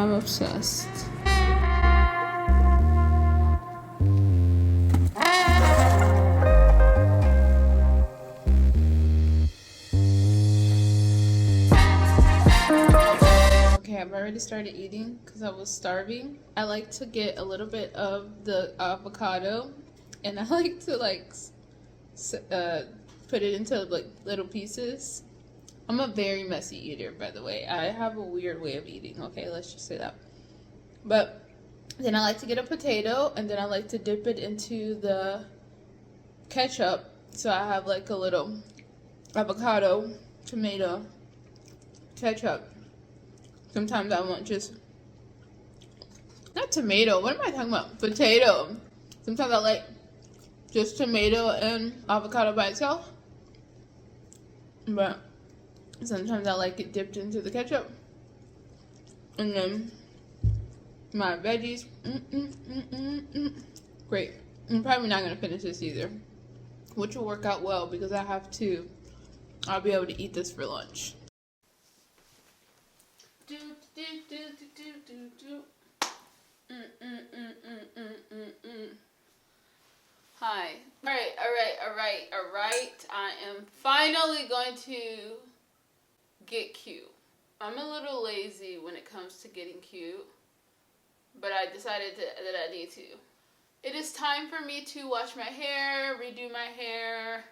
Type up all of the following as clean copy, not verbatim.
I'm obsessed. Okay, I've already started eating because I was starving. I like to get a little bit of the avocado, and I like to put it into like little pieces. I'm a very messy eater, by the way. I have a weird way of eating. Okay, let's just say that. But then I like to get a potato, and then I like to dip it into the ketchup. So I have like a little avocado, tomato, ketchup. Sometimes I want just, not tomato, what am I talking about? Potato. Sometimes I like just tomato and avocado by itself. But sometimes I like it dipped into the ketchup. And then my veggies. Great. I'm probably not going to finish this either, which will work out well because I'll be able to eat this for lunch. Hi. Alright. I am finally going to get cute. I'm a little lazy when it comes to getting cute, but I decided that I need to. It is time for me to wash my hair, redo my hair,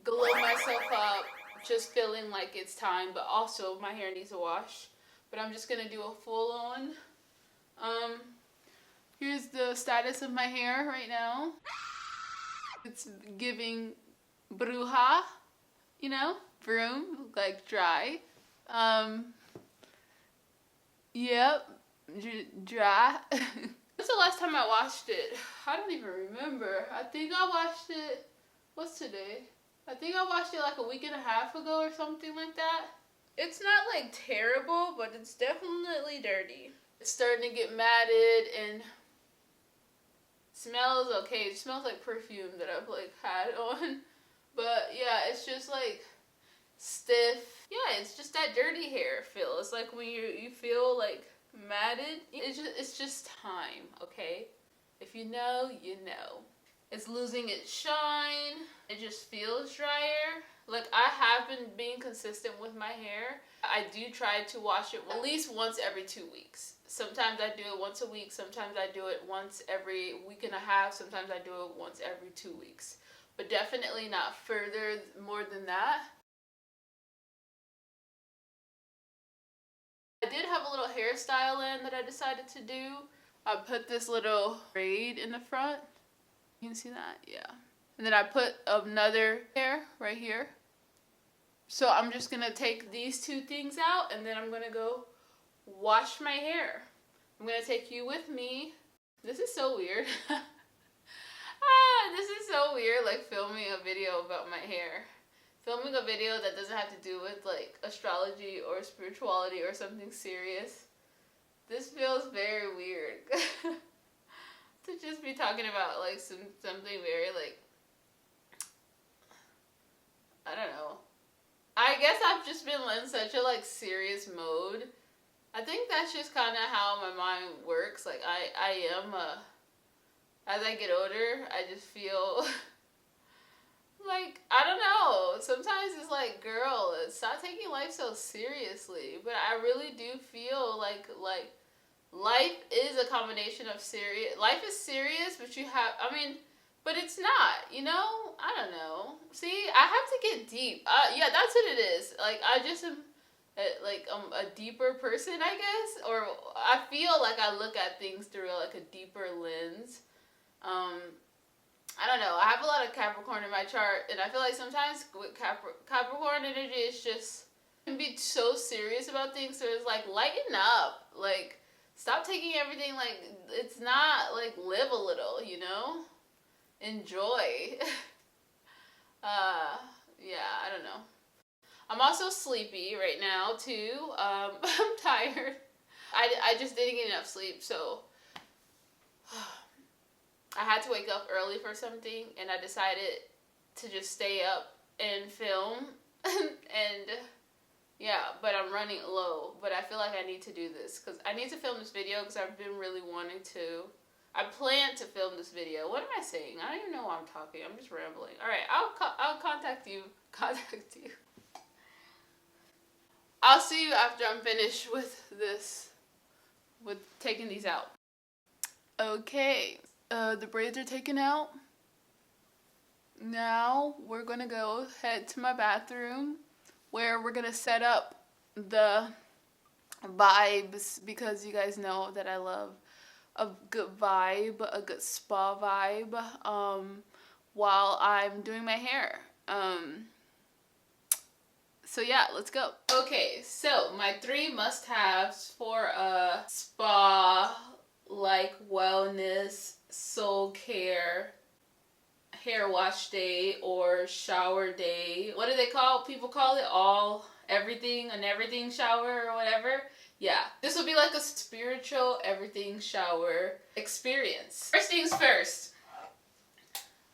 glow myself up, just feeling like it's time, but also my hair needs a wash. But I'm just gonna do a full on. Here's the status of my hair right now. It's giving bruja, broom, like dry. Yep, dry. When's the last time I washed it? I don't even remember. I think I washed it, what's today? I think I washed it like a week and a half ago or something like that. It's not like terrible, but it's definitely dirty. It's starting to get matted and smells okay. It smells like perfume that I've like had on. But yeah, it's just like stiff. Yeah, it's just that dirty hair feel. It's like when you feel like matted. It's just time, okay? If you know, you know. It's losing its shine. It just feels drier. Like, I have been being consistent with my hair. I do try to wash it at least once every 2 weeks. Sometimes I do it once a week. Sometimes I do it once every week and a half. Sometimes I do it once every 2 weeks. But definitely not further more than that. I did have a little hairstyle in that I decided to do. I put this little braid in the front. You can see that? Yeah. And then I put another hair right here. So I'm just going to take these two things out and then I'm going to go wash my hair. I'm going to take you with me. This is so weird. This is so weird, like filming a video about my hair. Filming a video that doesn't have to do with like astrology or spirituality or something serious. This feels very weird. To just be talking about like something very like, I don't know. I guess I've just been in such a like serious mode. I think that's just kind of how my mind works. Like I am as I get older, I just feel like, I don't know. Sometimes it's like, girl, stop taking life so seriously. But I really do feel like life is a combination of serious. Life is serious, but but it's not, I don't know. See, I have to get deep. Yeah, that's what it is. Like, I just am a deeper person, I guess. Or I feel like I look at things through like a deeper lens. I don't know. I have a lot of Capricorn in my chart, and I feel like sometimes with Capricorn energy, it's just can be so serious about things. So it's like, lighten up. Like, stop taking everything like it's not. Like, live a little, enjoy. Yeah, I don't know. I'm also sleepy right now too. I'm tired. I just didn't get enough sleep, so I had to wake up early for something, and I decided to just stay up and film. And Yeah, but I'm running low. But I feel like I need to do this because I need to film this video because I've been really wanting to. I plan to film this video. What am I saying? I don't even know why I'm talking. I'm just rambling. All right, I'll contact you. Contact you. I'll see you after I'm finished with this, with taking these out. Okay, the braids are taken out. Now we're gonna go head to my bathroom where we're gonna set up the vibes because you guys know that I love a good vibe, a good spa vibe while I'm doing my hair. So yeah, let's go. Okay, so my 3 must-haves for a spa like wellness, soul care, hair wash day or shower day. What do they call, people call it? An everything shower or whatever. Yeah, this will be like a spiritual everything shower experience. First things first,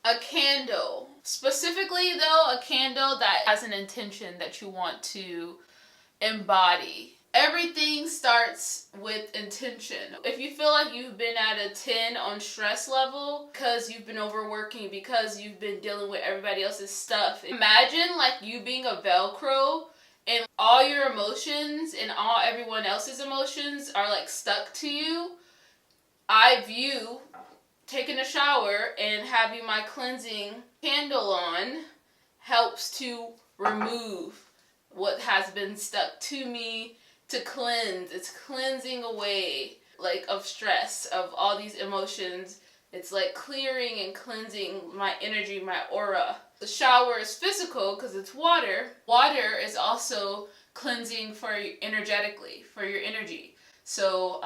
a candle. Specifically though, a candle that has an intention that you want to embody. Everything starts with intention. If you feel like you've been at a 10 on stress level because you've been overworking, because you've been dealing with everybody else's stuff, imagine like you being a Velcro and all your emotions and all everyone else's emotions are like stuck to you. I view taking a shower and having my cleansing candle on helps to remove what has been stuck to me, to cleanse. It's cleansing away like of stress, of all these emotions. It's like clearing and cleansing my energy, my aura. The shower is physical because it's water. Water is also cleansing for you energetically, for your energy. So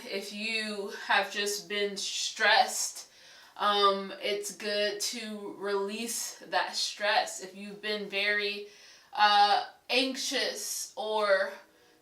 if you have just been stressed, it's good to release that stress. If you've been very anxious or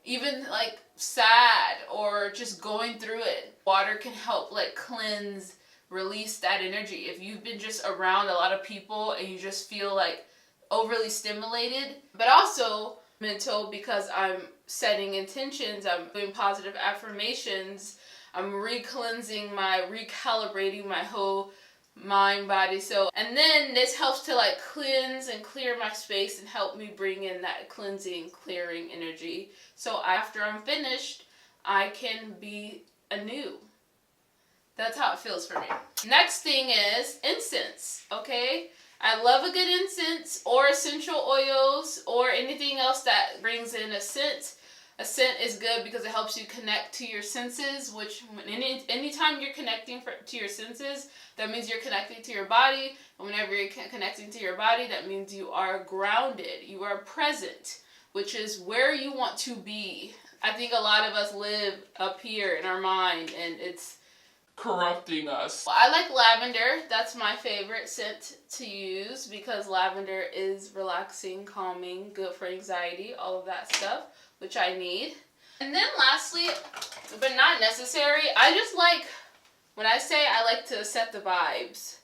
even like sad or just going through it, water can help like cleanse, release that energy. If you've been just around a lot of people and you just feel like overly stimulated, but also mental, because I'm setting intentions, I'm doing positive affirmations, I'm recleansing recalibrating my whole mind, body, soul. And then this helps to like cleanse and clear my space and help me bring in that cleansing, clearing energy. So after I'm finished, I can be anew. That's how it feels for me. Next thing is incense, okay? I love a good incense or essential oils or anything else that brings in a scent. A scent is good because it helps you connect to your senses, which anytime you're connecting to your senses, that means you're connecting to your body. And whenever you're connecting to your body, that means you are grounded. You are present, which is where you want to be. I think a lot of us live up here in our mind and it's corrupting us. I like lavender. That's my favorite scent to use because lavender is relaxing, calming, good for anxiety, all of that stuff, which I need. And then lastly, but not necessary, I just like, when I say I like to set the vibes,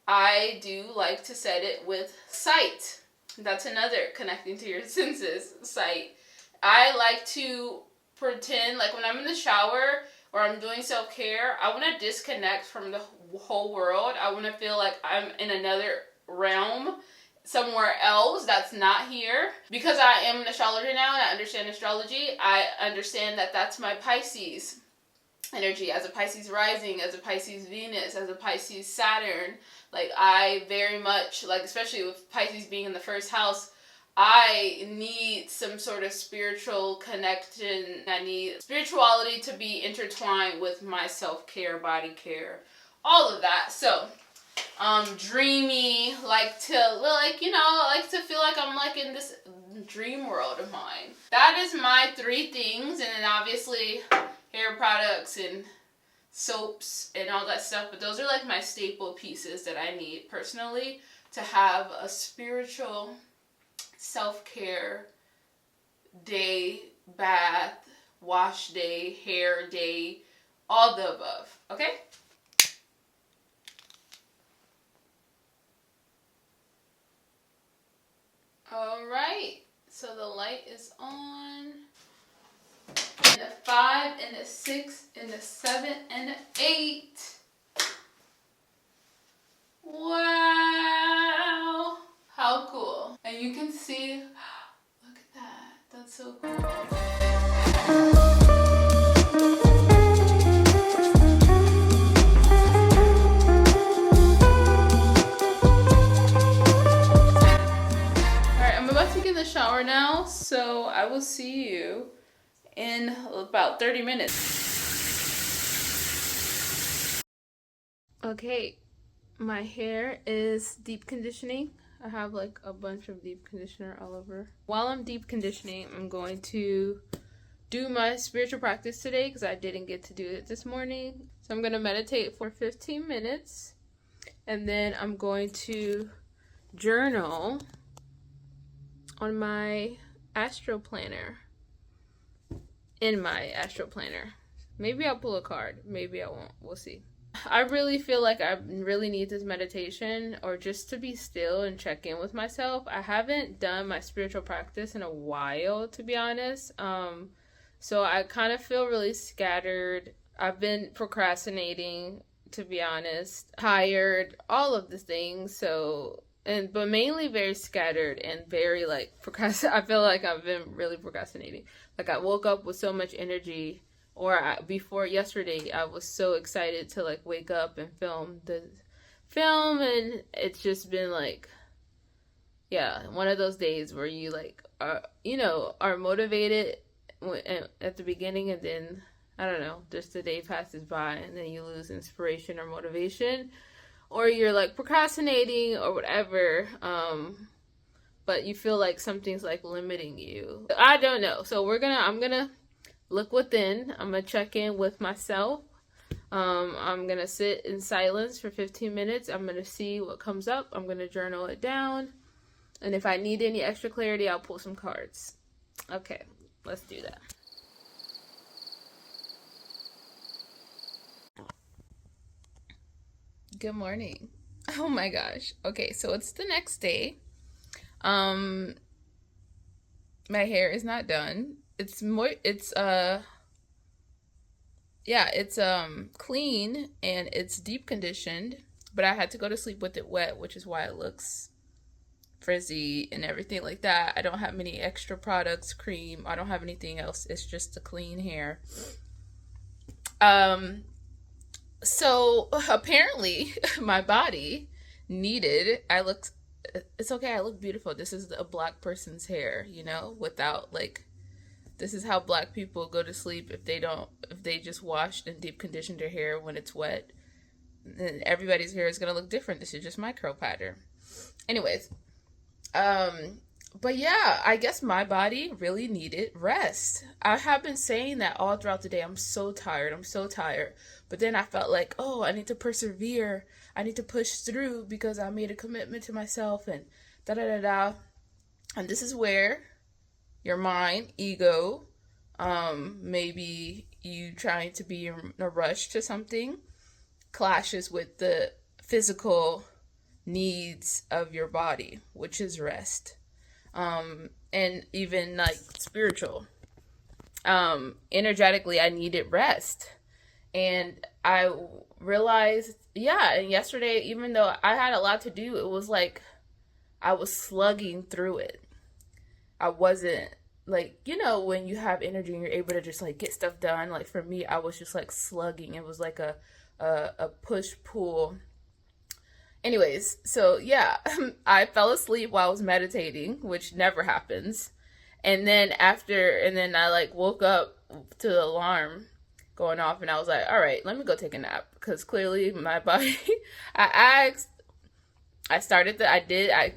I do like to set it with sight. That's another connecting to your senses, sight. I like to pretend, like when I'm in the shower or I'm doing self-care, I want to disconnect from the whole world. I want to feel like I'm in another realm, somewhere else that's not here. Because I am an astrologer now and I understand astrology, I understand that that's my Pisces energy, as a Pisces rising, as a Pisces Venus, as a Pisces Saturn. Like I very much, like especially with Pisces being in the first house, I need some sort of spiritual connection. I need spirituality to be intertwined with my self-care, body care, all of that. So, dreamy, like to feel like I'm like in this dream world of mine. That is my 3 things, and then obviously hair products and soaps and all that stuff. But those are like my staple pieces that I need personally to have a spiritual self-care day, bath, wash day, hair day, all the above, okay? Alright, So the light is on. And the 5 and the 6 and the 7 and the 8. Wow. How cool. And you can see, look at that. That's so cool. Alright, I'm about to get in the shower now, so I will see you in about 30 minutes. Okay, my hair is deep conditioning. I have like a bunch of deep conditioner all over. While I'm deep conditioning, I'm going to do my spiritual practice today because I didn't get to do it this morning. So I'm going to meditate for 15 minutes and then I'm going to journal on my astro planner. In my astro planner. Maybe I'll pull a card. Maybe I won't. We'll see. I really feel like I really need this meditation or just to be still and check in with myself. I haven't done my spiritual practice in a while, to be honest. So I kind of feel really scattered. I've been procrastinating, to be honest. Tired, all of the things. But mainly very scattered and very like I feel like I've been really procrastinating. Like I woke up with so much energy. Before yesterday, I was so excited to like wake up and film the film, and it's just been like, yeah, one of those days where you like are motivated at the beginning, and then I don't know, just the day passes by, and then you lose inspiration or motivation, or you're like procrastinating or whatever. But you feel like something's like limiting you. I don't know. So I'm gonna look within. I'm going to check in with myself. I'm going to sit in silence for 15 minutes. I'm going to see what comes up. I'm going to journal it down. And if I need any extra clarity, I'll pull some cards. Okay, let's do that. Good morning. Oh my gosh. Okay, so it's the next day. My hair is not done. It's clean and it's deep conditioned, but I had to go to sleep with it wet, which is why it looks frizzy and everything like that. I don't have many extra products, cream. I don't have anything else. It's just the clean hair. So apparently my body needed, it's okay. I look beautiful. This is a black person's hair, without like, this is how black people go to sleep if they just washed and deep conditioned their hair when it's wet. Then everybody's hair is going to look different. This is just my curl pattern. Anyways, but yeah, I guess my body really needed rest. I have been saying that all throughout the day. I'm so tired. But then I felt like, oh, I need to persevere. I need to push through because I made a commitment to myself and da-da-da-da. And this is where your mind, ego, maybe you trying to be in a rush to something, clashes with the physical needs of your body, which is rest. And even like spiritual. Energetically, I needed rest. And I realized, and yesterday, even though I had a lot to do, it was like I was slugging through it. I wasn't like, when you have energy and you're able to just like get stuff done. Like for me, I was just like slugging. It was like a push pull. Anyways, so yeah, I fell asleep while I was meditating, which never happens. And then I like woke up to the alarm going off and I was like, all right, let me go take a nap. Because clearly my body, I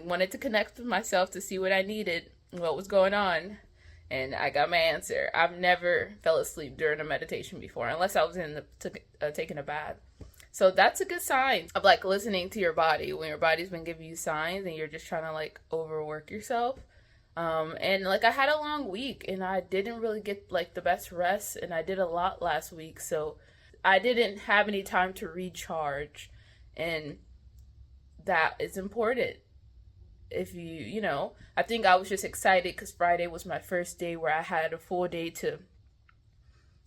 wanted to connect with myself to see what I needed, what was going on. And I got my answer. I've never fell asleep during a meditation before, unless I was taking a bath. So that's a good sign of like listening to your body when your body's been giving you signs and you're just trying to like overwork yourself. And like I had a long week and I didn't really get like the best rest and I did a lot last week. So I didn't have any time to recharge, and that is important. if you know, I think I was just excited because Friday was my first day where I had a full day to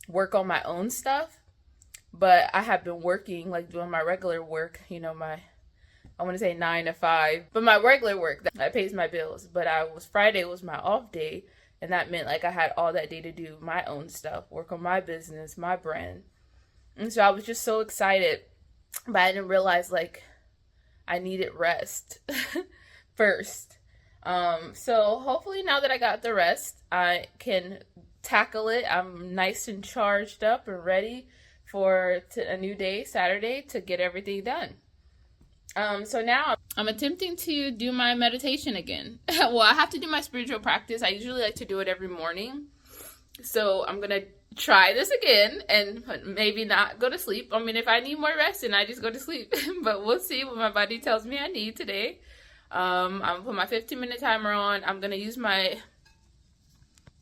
work on my own stuff. But I have been working, like doing my regular work, you know, I want to say 9 to 5, but my regular work that pays my bills. But Friday was my off day, and that meant like I had all that day to do my own stuff, work on my business, my brand. And so I was just so excited, but I didn't realize like I needed rest first. So hopefully now that I got the rest, I can tackle it. I'm nice and charged up and ready for a new day, Saturday, to get everything done. So now I'm attempting to do my meditation again. Well, I have to do my spiritual practice. I usually like to do it every morning. So I'm going to try this again and maybe not go to sleep. I mean, if I need more rest, then I just go to sleep. But we'll see what my body tells me I need today. I'm going to put my 15-minute timer on. I'm going to use my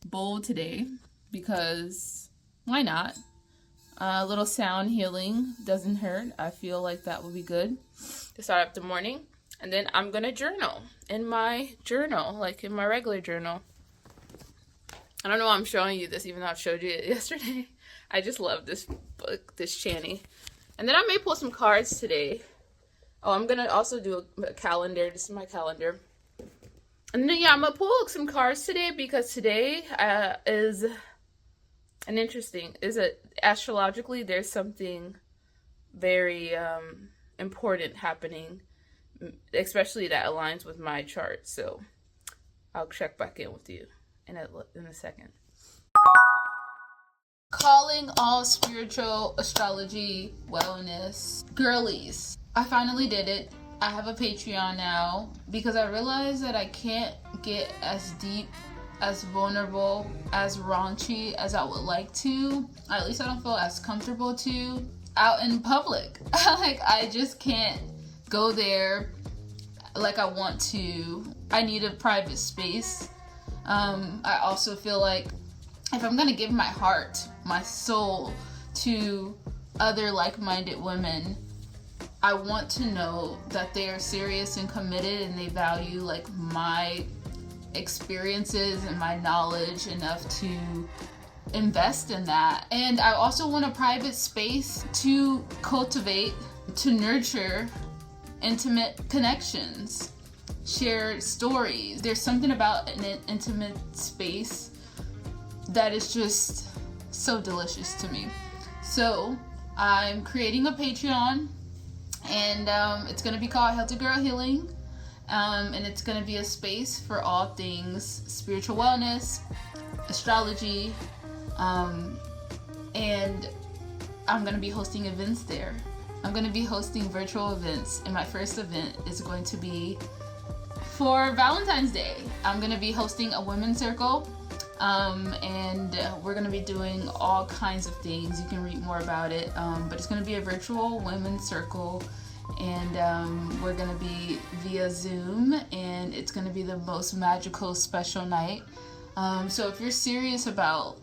bowl today because why not? A little sound healing doesn't hurt. I feel like that would be good to start up the morning. And then I'm going to journal in my journal, like in my regular journal. I don't know why I'm showing you this, even though I've showed you it yesterday. I just love this book, this Channy. And then I may pull some cards today. Oh, I'm going to also do a calendar. This is my calendar. And then, yeah, I'm going to pull some cards today because today is astrologically, there's something very important happening, especially that aligns with my chart. So I'll check back in with you in a second. Calling all spiritual astrology wellness girlies. I finally did it. I have a Patreon now because I realized that I can't get as deep, as vulnerable, as raunchy as I would like to. At least I don't feel as comfortable to out in public. Like I just can't go there like I want to. I need a private space. I also feel like if I'm gonna give my heart, my soul to other like-minded women, I want to know that they are serious and committed and they value like my experiences and my knowledge enough to invest in that. And I also want a private space to cultivate, to nurture intimate connections, share stories. There's something about an intimate space that is just so delicious to me. So I'm creating a Patreon, and it's going to be called Healthy Girl Healing. And it's going to be a space for all things spiritual wellness, astrology, and I'm going to be hosting events there. I'm going to be hosting virtual events, and my first event is going to be for Valentine's Day. I'm going to be hosting a women's circle, and we're going to be doing all kinds of things. You can read more about it, but it's going to be a virtual women's circle, and we're going to be via Zoom, and it's going to be the most magical special night. So if you're serious about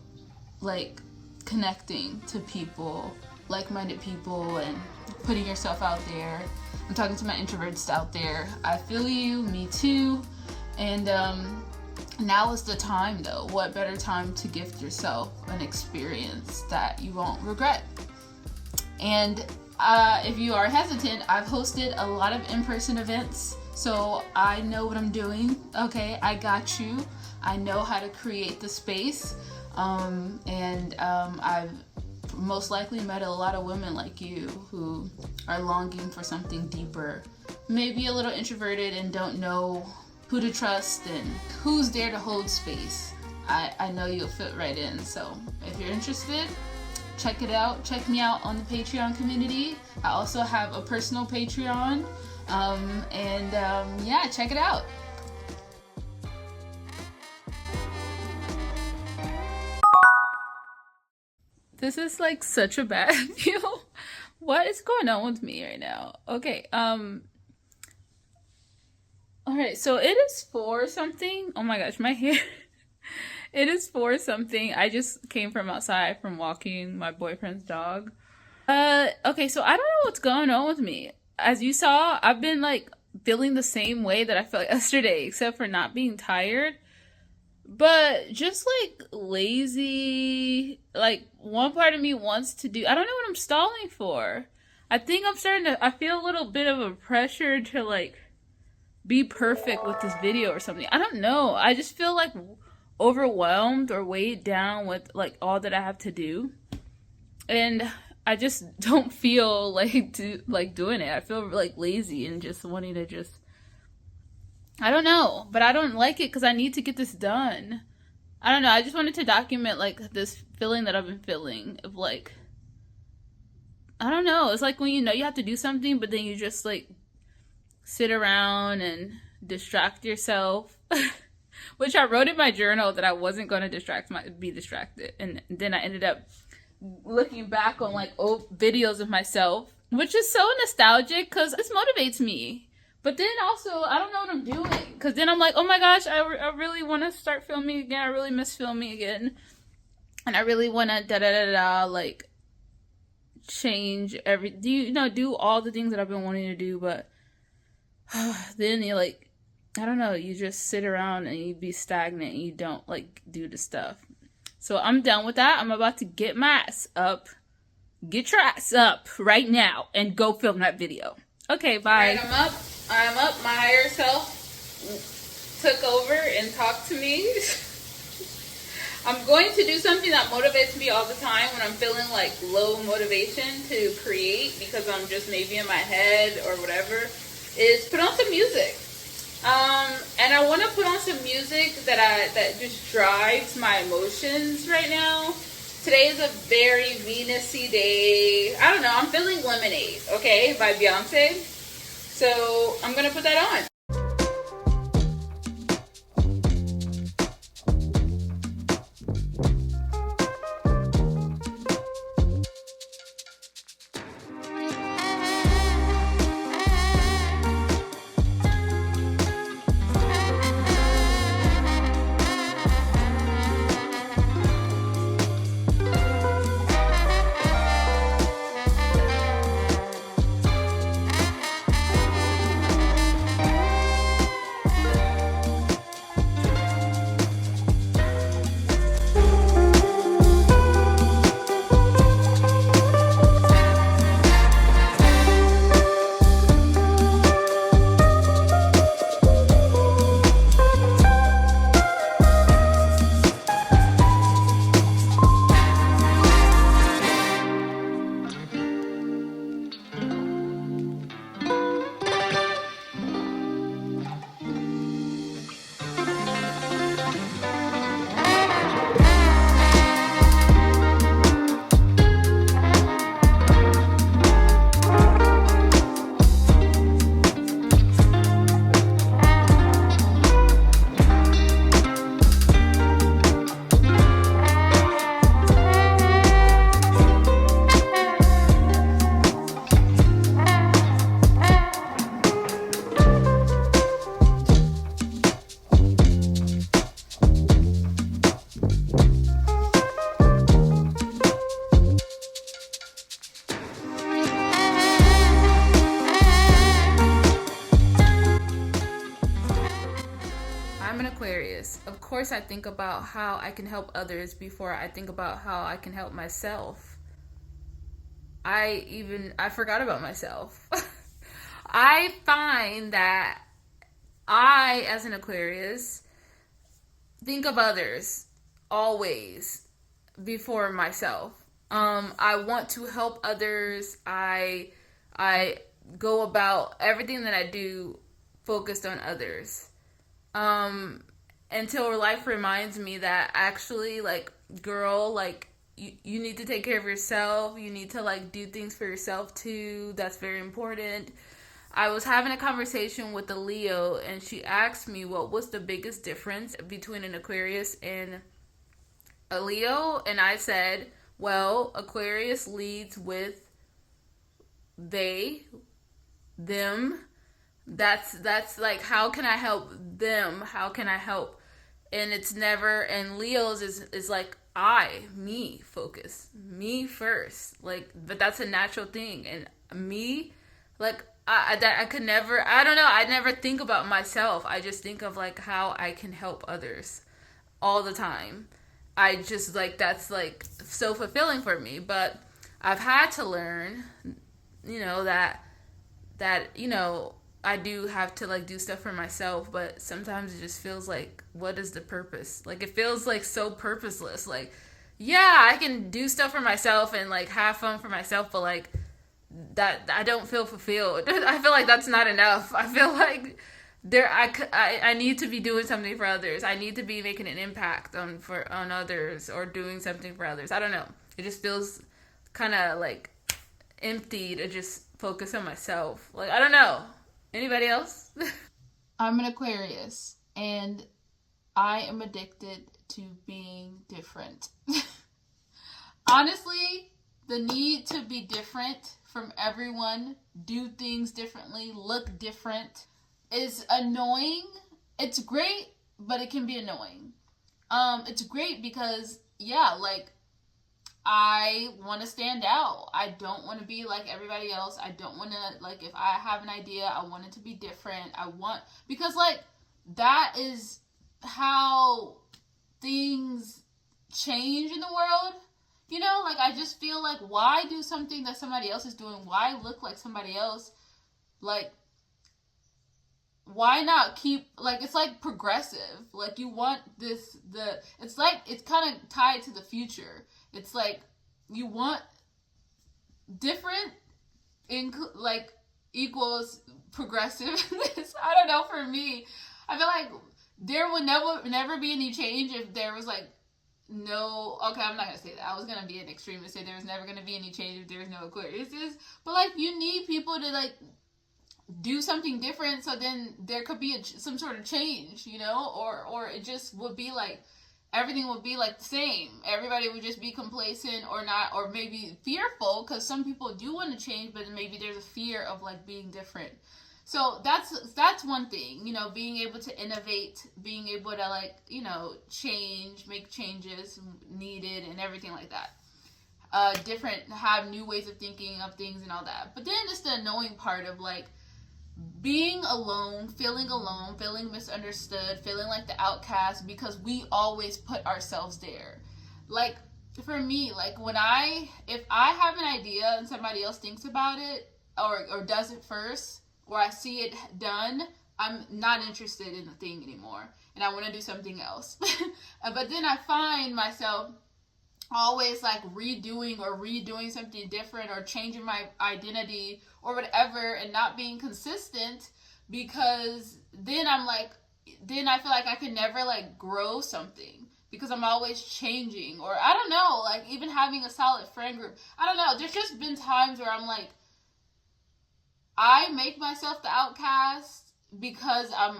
like connecting to people, like-minded people, and putting yourself out there, I'm talking to my introverts out there. I feel you, me too. And now is the time though. What better time to gift yourself an experience that you won't regret? And if you are hesitant, I've hosted a lot of in-person events, so I know what I'm doing. Okay, I got you. I know how to create the space, and I've most likely met a lot of women like you who are longing for something deeper, maybe a little introverted and don't know who to trust and who's there to hold space. I know you'll fit right in. So if you're interested, check it out. Check me out on the Patreon community. I also have a personal Patreon, yeah, check it out. This is like such a bad feel. What is going on with me right now? Okay, alright, so it is 4 something. Oh my gosh, my hair. It is 4 something. I just came from outside from walking my boyfriend's dog. Okay, so I don't know what's going on with me. As you saw, I've been like feeling the same way that I felt yesterday, except for not being tired, but just like lazy. Like one part of me wants to do, I don't know what I'm stalling for. I think I'm starting to, I feel a little bit of a pressure to like be perfect with this video or something. I don't know. I just feel like overwhelmed or weighed down with like all that I have to do. And I just don't feel like doing it. I feel like lazy and just wanting to just, I don't know, but I don't like it because I need to get this done. I don't know. I just wanted to document like this feeling that I've been feeling of like, I don't know. It's like when you know you have to do something, but then you just like sit around and distract yourself. Which I wrote in my journal that I wasn't going to be distracted. And then I ended up looking back on like old videos of myself, which is so nostalgic because this motivates me. But then also, I don't know what I'm doing. Because then I'm like, oh my gosh, I really want to start filming again. I really miss filming again. And I really want to like change do all the things that I've been wanting to do. But then you like, I don't know, you just sit around and you be stagnant and you don't like do the stuff. So I'm done with that. I'm about to get my ass up. Get your ass up right now and go film that video. Okay, bye. Right, I'm up. My higher self took over and talked to me. I'm going to do something that motivates me all the time when I'm feeling like low motivation to create because I'm just maybe in my head or whatever, is put on some music. And I want to put on some music that just drives my emotions right now. Today is a very Venus-y day. I don't know, I'm feeling Lemonade, okay, by Beyonce. So I'm going to put that on. I'm an Aquarius. Of course, I think about how I can help others before I think about how I can help myself. I forgot about myself. I find that I, as an Aquarius, think of others always before myself. I want to help others. I go about everything that I do focused on others. Until life reminds me that actually, like, girl, like, you need to take care of yourself. You need to, like, do things for yourself, too. That's very important. I was having a conversation with a Leo, and she asked me what was the biggest difference between an Aquarius and a Leo, and I said, well, Aquarius leads with they, them. That's like, how can I help them? How can I help? And it's never, and Leo's is like me focus, me first. Like, but that's a natural thing. And me, Like I could never, I don't know, I never think about myself. I just think of like how I can help others all the time. I just like, that's like so fulfilling for me. But I've had to learn, that I do have to like do stuff for myself, but sometimes it just feels like, what is the purpose? Like, it feels like so purposeless. Like, yeah, I can do stuff for myself and like have fun for myself, but like, that I don't feel fulfilled. I feel like that's not enough. I feel like I need to be doing something for others. I need to be making an impact on others, or doing something for others. I don't know. It just feels kind of like empty to just focus on myself. Like, I don't know. Anybody else? I'm an Aquarius, and I am addicted to being different. Honestly, the need to be different from everyone, do things differently, look different, is annoying. It's great, but it can be annoying. It's great because, yeah, like, I want to stand out. I don't want to be like everybody else. I don't want to, like, if I have an idea, I want it to be different. Because, like, that is how things change in the world. Like, I just feel like, why do something that somebody else is doing? Why look like somebody else? Like, why not keep, like, it's like progressive. Like, you want it's like, it's kind of tied to the future. It's like, you want different, like, equals progressiveness. I don't know, for me, I feel like there would never be any change if there was, like, no, okay, I'm not gonna say that. I was gonna be an extremist, say there was never gonna be any change if there was no Aquariuses. But, like, you need people to, like, do something different, so then there could be some sort of change, or it just would be like, everything would be like the same. Everybody would just be complacent, or not, or maybe fearful, because some people do want to change, but maybe there's a fear of, like, being different. So that's one thing, being able to innovate, being able to, like, change, make changes needed, and everything like that. Have new ways of thinking of things and all that. But then it's the annoying part of, like, being alone, feeling misunderstood, feeling like the outcast, because we always put ourselves there. Like, for me, like, if I have an idea and somebody else thinks about it, or does it first, or I see it done, I'm not interested in the thing anymore, and I want to do something else. But then I find myself always, like, redoing something different, or changing my identity or whatever, and not being consistent, because then I feel like I could never, like, grow something, because I'm always changing. Or I don't know, like, even having a solid friend group, I don't know, there's just been times where I'm like, I make myself the outcast because I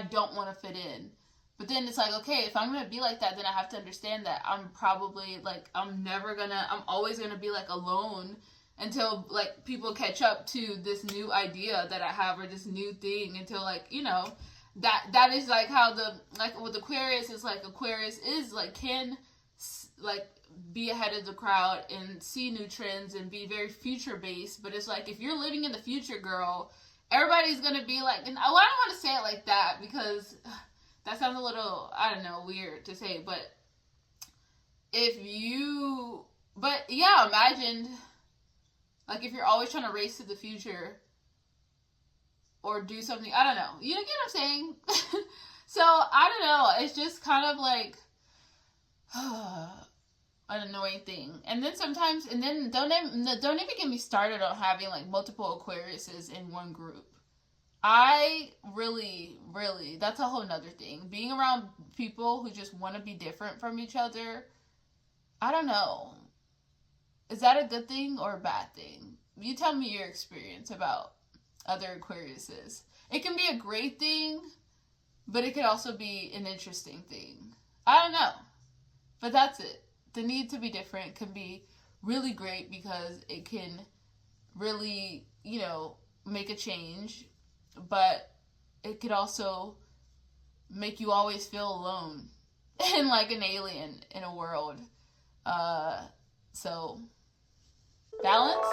don't want to fit in. But then it's like, okay, if I'm going to be like that, then I have to understand that I'm probably, like, I'm always going to be, like, alone until, like, people catch up to this new idea that I have, or this new thing, until, like, that is, like, how with Aquarius is, like, Aquarius is, like, can, like, be ahead of the crowd and see new trends and be very future based. But it's like, if you're living in the future, girl, everybody's going to be like, and I don't want to say it like that, because that sounds a little, I don't know, weird to say, but imagine, like, if you're always trying to race to the future, or do something, I don't know, you get what I'm saying? So, I don't know, it's just kind of like, an annoying thing. And then sometimes, don't even get me started on having, like, multiple Aquariuses in one group. I really, that's a whole nother thing. Being around people who just want to be different from each other, I don't know. Is that a good thing or a bad thing? You tell me your experience about other Aquariuses. It can be a great thing, but it could also be an interesting thing. I don't know. But that's it. The need to be different can be really great, because it can really, make a change. But it could also make you always feel alone and like an alien in a world. So, balance?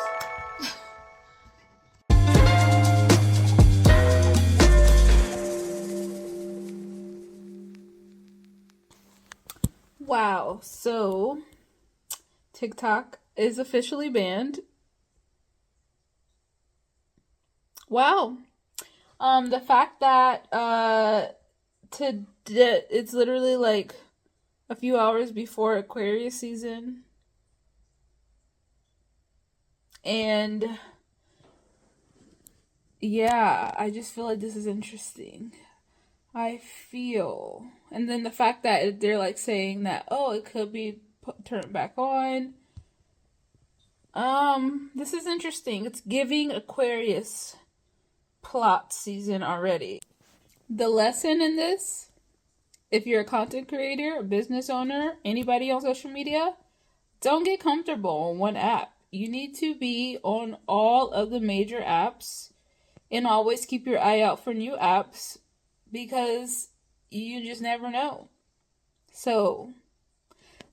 Wow. So TikTok is officially banned. Wow. The fact that it's literally like a few hours before Aquarius season, and yeah, I just feel like this is interesting. I feel, and then the fact that they're like saying that, oh, it could be turned back on. This is interesting. It's giving Aquarius plot season already. The lesson in this, if you're a content creator, a business owner, anybody on social media, don't get comfortable on one app. You need to be on all of the major apps and always keep your eye out for new apps because you just never know. So,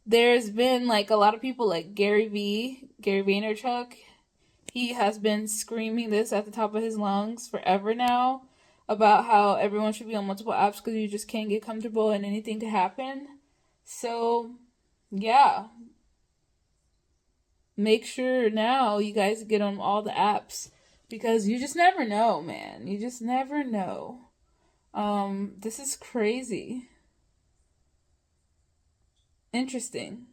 there's been like a lot of people like Gary Vaynerchuk. He has been screaming this at the top of his lungs forever now about how everyone should be on multiple apps because you just can't get comfortable and anything to happen. So, yeah. Make sure now you guys get on all the apps because you just never know, man. You just never know. This is crazy. Interesting.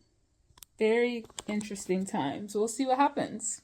Very interesting times. We'll see what happens.